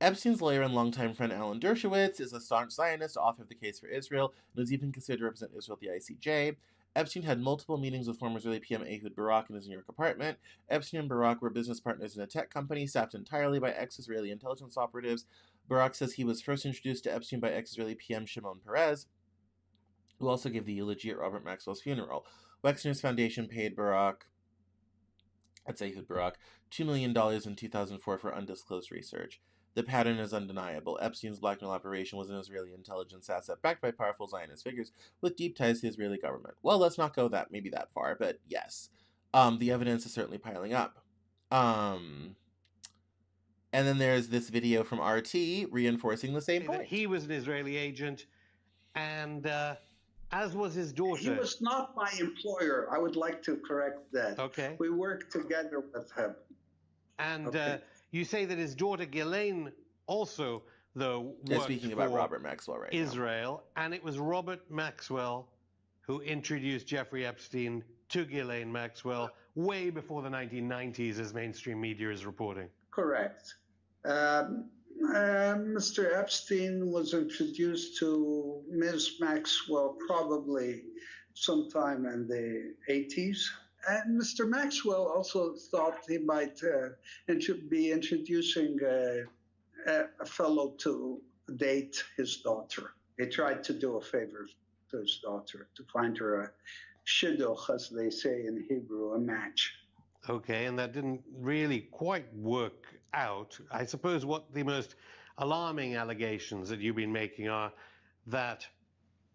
S1: Epstein's lawyer and longtime friend Alan Dershowitz is a staunch Zionist, author of The Case for Israel, and is even considered to represent Israel at the ICJ. Epstein had multiple meetings with former Israeli PM Ehud Barak in his New York apartment. Epstein and Barak were business partners in a tech company staffed entirely by ex-Israeli intelligence operatives. Barak says he was first introduced to Epstein by ex-Israeli PM Shimon Peres, who also gave the eulogy at Robert Maxwell's funeral. Wexner's foundation paid Barak, that's Ehud Barak, $2 million in 2004 for undisclosed research. The pattern is undeniable. Epstein's blackmail operation was an Israeli intelligence asset backed by powerful Zionist figures with deep ties to the Israeli government. Well, let's not go that far, but yes. The evidence is certainly piling up. And then there's this video from RT reinforcing the same point.
S2: He was an Israeli agent, and as was his daughter.
S4: He was not my employer. I would like to correct that.
S2: Okay.
S4: We worked together with him.
S2: And you say that his daughter Ghislaine also
S5: though,
S1: Yeah,
S5: worked
S1: speaking about
S5: for
S1: Robert Maxwell right now.
S5: Israel, and it was Robert Maxwell who introduced Jeffrey Epstein to Ghislaine Maxwell way before the 1990s, as mainstream media is reporting.
S4: Correct. Mr. Epstein was introduced to Ms. Maxwell probably sometime in the 80s. And Mr. Maxwell also thought he might be introducing a fellow to date his daughter. He tried to do a favor to his daughter, to find her a shidduch, as they say in Hebrew, a match.
S5: Okay, and that didn't really quite work out. I suppose what the most alarming allegations that you've been making are that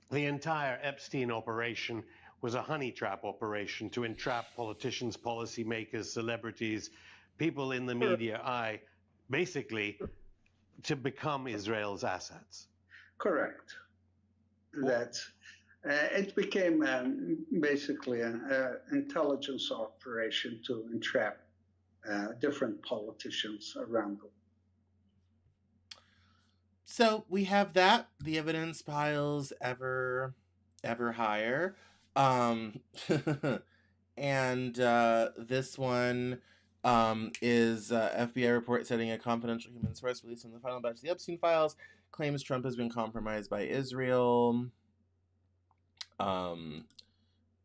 S5: the entire Epstein operation was a honey trap operation to entrap politicians, policymakers, celebrities, people in the media eye, basically to become Israel's assets.
S4: Correct. That it became basically an intelligence operation to entrap different politicians around the world.
S1: So we have that. The evidence piles ever higher. And this one is FBI report citing a confidential human source released in the final batch of the Epstein files claims Trump has been compromised by Israel.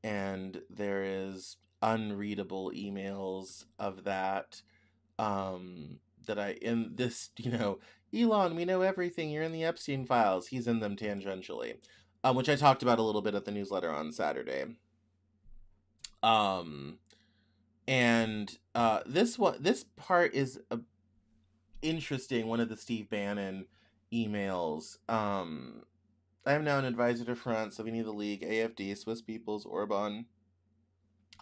S1: And there is unreadable emails of that. That I in this, Elon, we know everything. You're in the Epstein files. He's in them tangentially, which I talked about a little bit at the newsletter on Saturday. And this part is interesting. One of the Steve Bannon emails. I am now an advisor to France, Slovenia, the League, AFD, Swiss Peoples, Orban,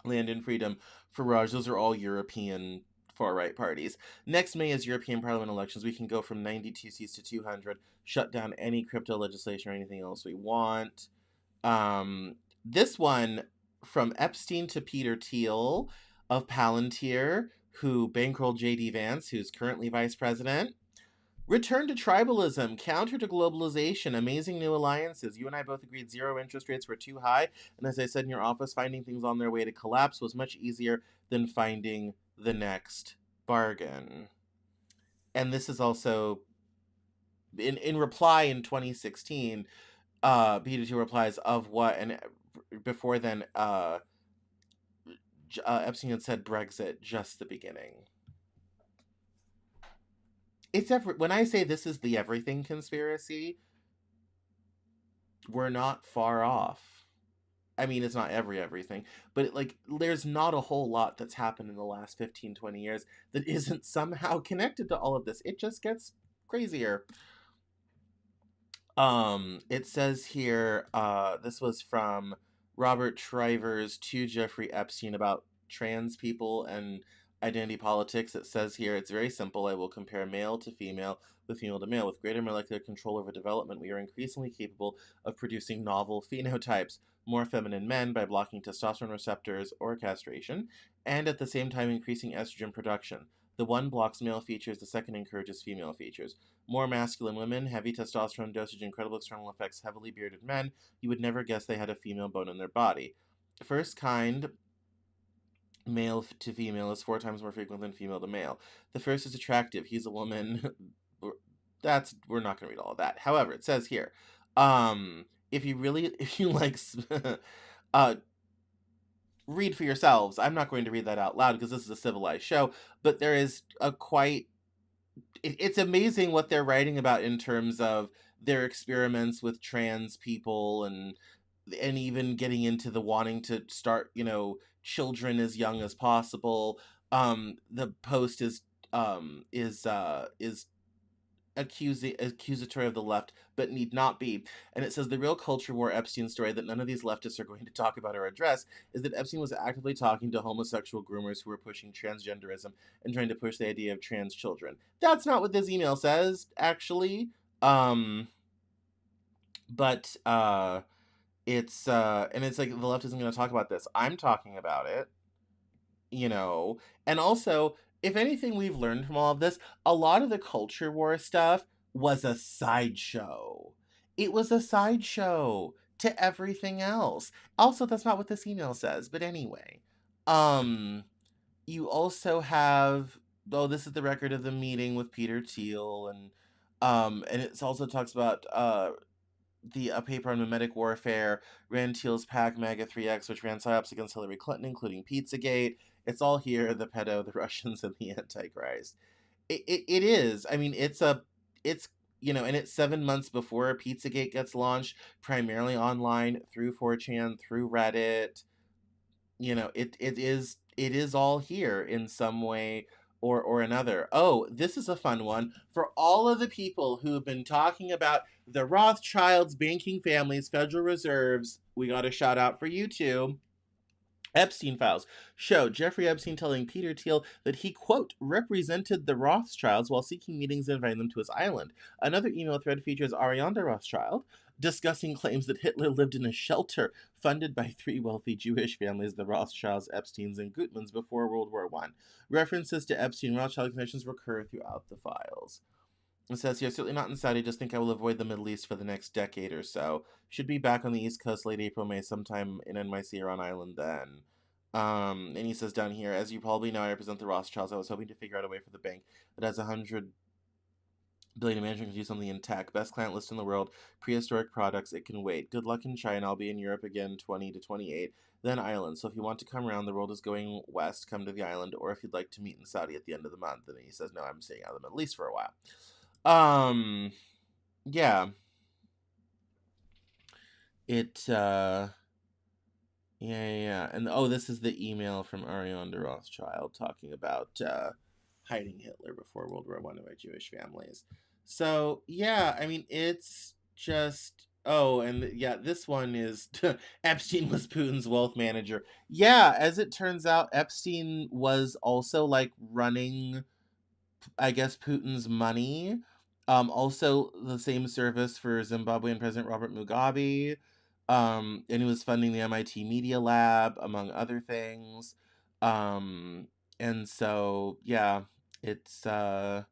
S1: Land and Freedom, Farage. Those are all European far-right parties. Next May is European Parliament elections. We can go from 92 seats to 200, shut down any crypto legislation or anything else we want. This one, from Epstein to Peter Thiel of Palantir, who bankrolled J.D. Vance, who's currently vice president. Return to tribalism, counter to globalization, amazing new alliances. You and I both agreed zero interest rates were too high. And as I said in your office, finding things on their way to collapse was much easier than finding the next bargain. And this is also, in reply in 2016, Peter Thiel replies, of what? And before then, Epstein had said Brexit, just the beginning. When I say this is the everything conspiracy, we're not far off. I mean, it's not everything, but there's not a whole lot that's happened in the last 15, 20 years that isn't somehow connected to all of this. It just gets crazier. It says here, this was from Robert Shriver's to Jeffrey Epstein about trans people and identity politics. It says here, it's very simple. I will compare male to female with female to male. With greater molecular control over development, we are increasingly capable of producing novel phenotypes, more feminine men by blocking testosterone receptors or castration, and at the same time increasing estrogen production. The one blocks male features, the second encourages female features. More masculine women, heavy testosterone dosage, incredible external effects, heavily bearded men. You would never guess they had a female bone in their body. First kind, male to female, is 4 times more frequent than female to male. The first is attractive. He's a woman. We're not going to read all of that. However, it says here, if you like, read for yourselves. I'm not going to read that out loud because this is a civilized show, but there is it's amazing what they're writing about in terms of their experiments with trans people and even getting into the wanting to start, children as young as possible. The Post is accusatory of the left, but need not be. And it says the real culture war Epstein story that none of these leftists are going to talk about or address is that Epstein was actively talking to homosexual groomers who were pushing transgenderism and trying to push the idea of trans children. That's not what this email says, actually. But it's and it's like the left isn't going to talk about this. I'm talking about it, and also, if anything we've learned from all of this, a lot of the culture war stuff was a sideshow. It was a sideshow to everything else. Also, that's not what this email says, but anyway. You also have, oh, this is the record of the meeting with Peter Thiel, and it also talks about the a paper on mimetic warfare, Rand Thiel's PAC MAGA 3X, which ran psyops against Hillary Clinton, including Pizzagate. It's all here, the pedo, the Russians, and the Antichrist. It is. I mean, it's, and it's 7 months before Pizzagate gets launched, primarily online, through 4chan, through Reddit. It is all here in some way or another. Oh, this is a fun one. For all of the people who have been talking about the Rothschilds, banking families, Federal Reserves, we got a shout out for you too. Epstein files show Jeffrey Epstein telling Peter Thiel that he, quote, represented the Rothschilds while seeking meetings and inviting them to his island. Another email thread features Ariana Rothschild discussing claims that Hitler lived in a shelter funded by 3 wealthy Jewish families, the Rothschilds, Epsteins, and Gutmans, before World War I. References to Epstein-Rothschild connections recur throughout the files. It says here, certainly not in Saudi, just think I will avoid the Middle East for the next decade or so. Should be back on the East Coast late April, May, sometime in NYC or on island then. And he says down here, as you probably know, I represent the Rothschilds. I was hoping to figure out a way for the bank that has 100 billion in management to do something in tech. Best client list in the world. Prehistoric products. It can wait. Good luck in China. I'll be in Europe again 20 to 28. Then island. So if you want to come around, the world is going west. Come to the island. Or if you'd like to meet in Saudi at the end of the month. And he says, no, I'm staying out of the Middle East for a while. Yeah. Yeah. And oh, this is the email from Ariana Rothschild talking about hiding Hitler before World War I by Jewish families. So yeah, I mean, it's just, oh, and yeah, this one is Epstein was Putin's wealth manager. Yeah, as it turns out, Epstein was also like running, I guess, Putin's money. Also the same service for Zimbabwean President Robert Mugabe. And he was funding the MIT Media Lab, among other things. And so, yeah, it's, yeah,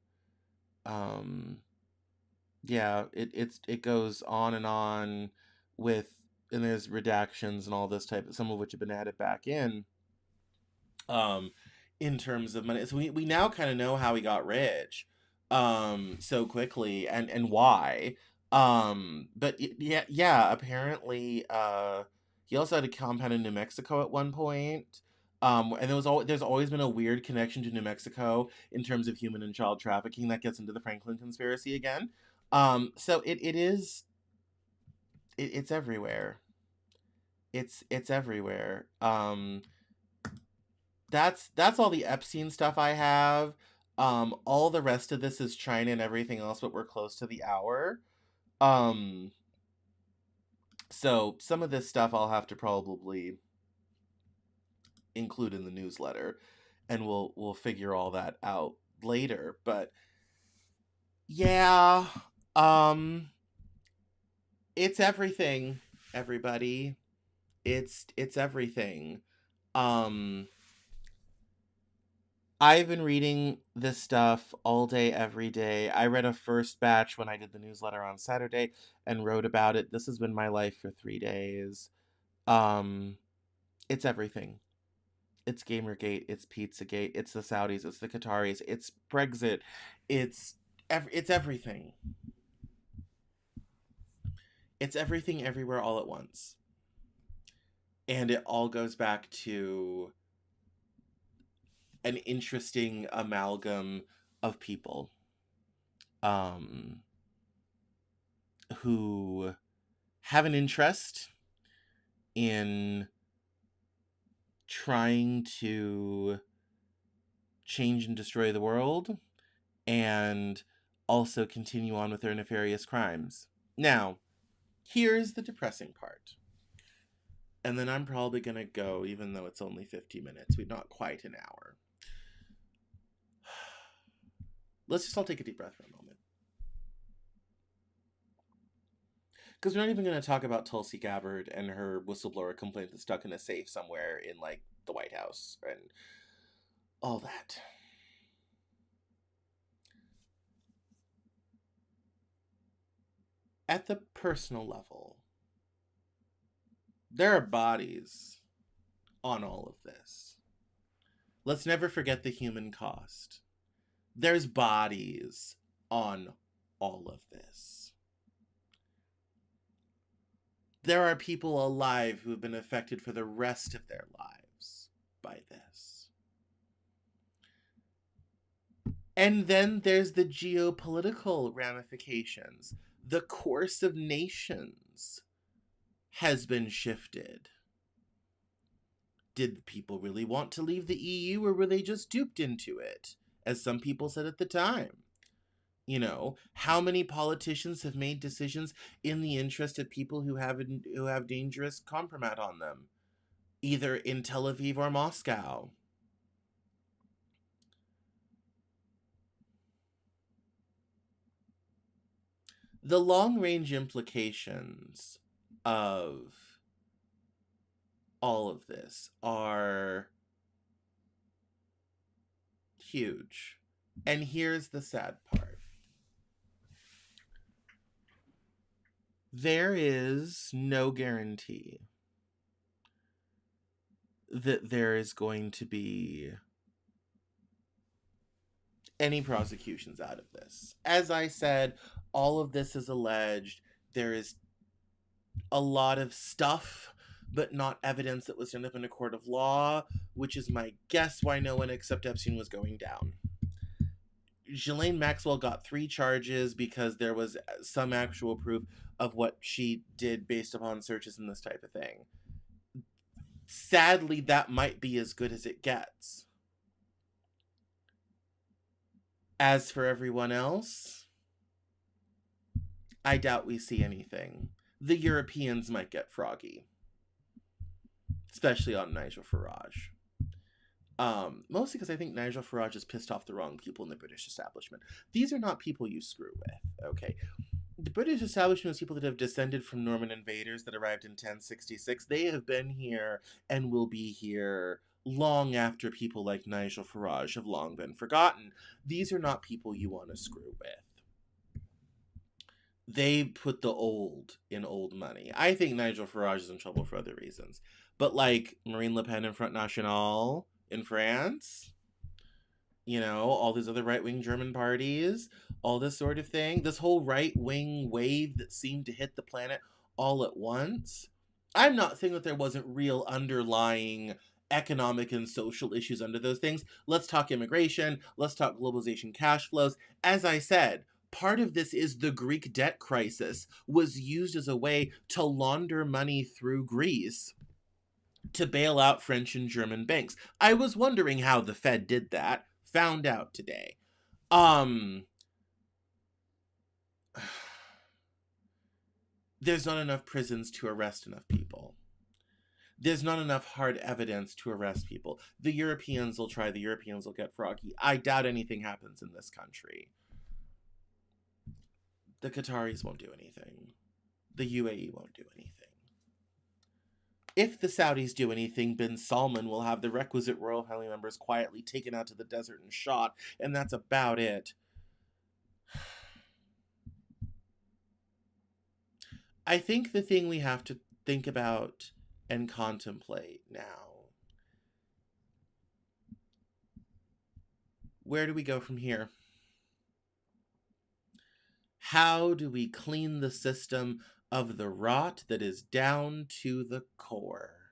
S1: it goes on with, and there's redactions and all this type, some of which have been added back um, in terms of money. So we now kind of know how he got rich, so quickly and why. But yeah, apparently, he also had a compound in New Mexico at one point. And there's always been a weird connection to New Mexico in terms of human and child trafficking that gets into the Franklin conspiracy again. So it's everywhere. It's everywhere. That's all the Epstein stuff I have. All the rest of this is China and everything else, but we're close to the hour. So some of this stuff I'll have to probably include in the newsletter, and we'll figure all that out later. But yeah, it's everything, everybody. It's everything. I've been reading this stuff all day, every day. I read a first batch when I did the newsletter on Saturday and wrote about it. This has been my life for 3 days. It's everything. It's Gamergate. It's Pizzagate. It's the Saudis. It's the Qataris. It's Brexit. It's everything. It's everything everywhere all at once. And it all goes back to an interesting amalgam of people who have an interest in trying to change and destroy the world and also continue on with their nefarious crimes. Now, here's the depressing part. And then I'm probably going to go, even though it's only 50 minutes. We're not quite an hour. Let's just all take a deep breath for a moment. Because we're not even going to talk about Tulsi Gabbard and her whistleblower complaint that's stuck in a safe somewhere in, like, the White House and all that. at the personal level, there are bodies on all of this. Let's never forget the human cost. There's bodies on all of this. There are people alive who have been affected for the rest of their lives by this. And then there's the geopolitical ramifications. The course of nations has been shifted. Did people really want to leave the EU, or were they just duped into it, as some people said at the time? You know, how many politicians have made decisions in the interest of people who have dangerous compromat on them, either in Tel Aviv or Moscow? The long-range implications of all of this are huge. And here's the sad part. There is no guarantee that there is going to be any prosecutions out of this. As I said, all of this is alleged. There is a lot of stuff, but not evidence that was turned up in a court of law, which is my guess why no one except Epstein was going down. Ghislaine Maxwell got 3 charges because there was some actual proof of what she did based upon searches and this type of thing. Sadly, that might be as good as it gets. As for everyone else, I doubt we see anything. The Europeans might get froggy. Especially on Nigel Farage. Mostly because I think Nigel Farage has pissed off the wrong people in the British establishment. These are not people you screw with, okay? The British establishment is people that have descended from Norman invaders that arrived in 1066. They have been here and will be here long after people like Nigel Farage have long been forgotten. These are not people you want to screw with. They put the old in old money. I think Nigel Farage is in trouble for other reasons. But like Marine Le Pen and Front National in France, you know, all these other right-wing German parties, all this sort of thing, this whole right-wing wave that seemed to hit the planet all at once. I'm not saying that there wasn't real underlying economic and social issues under those things. Let's talk immigration. Let's talk globalization cash flows. As I said, part of this is the Greek debt crisis was used as a way to launder money through Greece to bail out French and German banks. I was wondering how the Fed did that. Found out today. There's not enough prisons to arrest enough people. There's not enough hard evidence to arrest people. The Europeans will try. The Europeans will get froggy. I doubt anything happens in this country. The Qataris won't do anything. The UAE won't do anything. If the Saudis do anything, bin Salman will have the requisite royal family members quietly taken out to the desert and shot, and that's about it. I think the thing we have to think about and contemplate now, where do we go from here? How do we clean the system of the rot that is down to the core?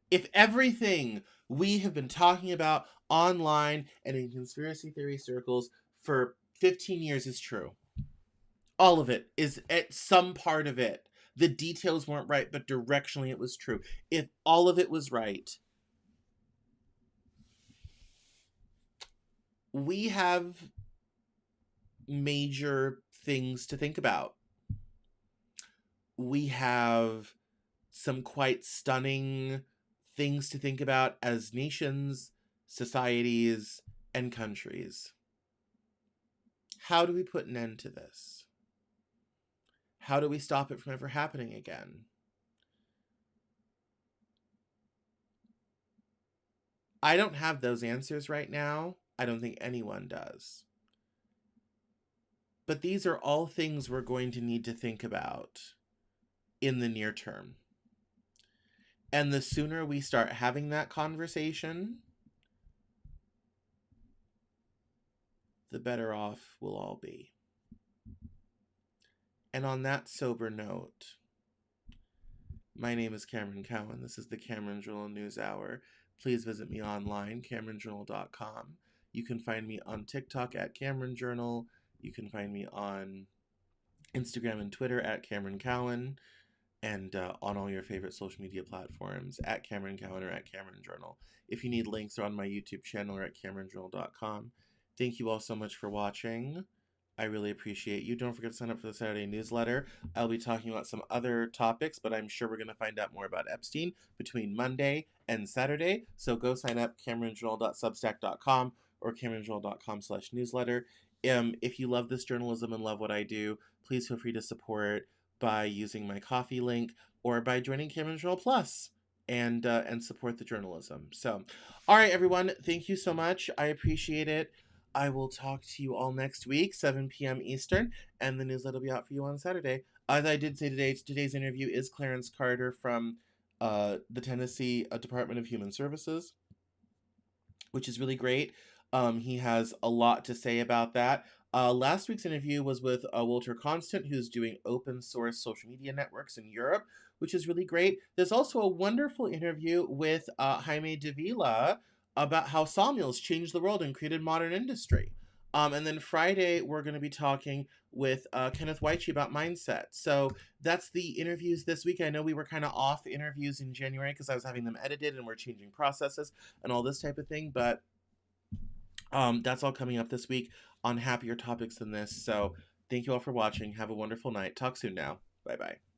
S1: If everything we have been talking about online and in conspiracy theory circles for 15 years is true, all of it is at some part of it. The details weren't right, but directionally it was true. If all of it was right, we have major things to think about. We have some quite stunning things to think about as nations, societies, and countries. How do we put an end to this? How do we stop it from ever happening again? I don't have those answers right now. I don't think anyone does. But these are all things we're going to need to think about in the near term. And the sooner we start having that conversation, the better off we'll all be. And on that sober note, my name is Cameron Cowan. This is the Cameron Journal News Hour. Please visit me online, CameronJournal.com. You can find me on TikTok at Cameron Journal. You can find me on Instagram and Twitter at Cameron Cowan, and on all your favorite social media platforms at Cameron Cowan or at Cameron Journal. If you need links, they're on my YouTube channel or at CameronJournal.com. Thank you all so much for watching. I really appreciate you. Don't forget to sign up for the Saturday newsletter. I'll be talking about some other topics, but I'm sure we're going to find out more about Epstein between Monday and Saturday. So go sign up, CameronJournal.substack.com or CameronJournal.com/newsletter. If you love this journalism and love what I do, please feel free to support by using my Coffee link or by joining Cameron Journal Plus and support the journalism. So, all right, everyone, thank you so much. I appreciate it. I will talk to you all next week, 7 p.m. Eastern, and the newsletter will be out for you on Saturday. As I did say today, today's interview is Clarence Carter from the Tennessee Department of Human Services, which is really great. He has a lot to say about that. Last week's interview was with Walter Constant, who's doing open source social media networks in Europe, which is really great. There's also a wonderful interview with Jaime Davila about how sawmills changed the world and created modern industry. And then Friday, we're going to be talking with Kenneth Weiche about mindset. So that's the interviews this week. I know we were kind of off interviews in January because I was having them edited and we're changing processes and all this type of thing, but that's all coming up this week on happier topics than this. So thank you all for watching. Have a wonderful night. Talk soon now. Bye-bye.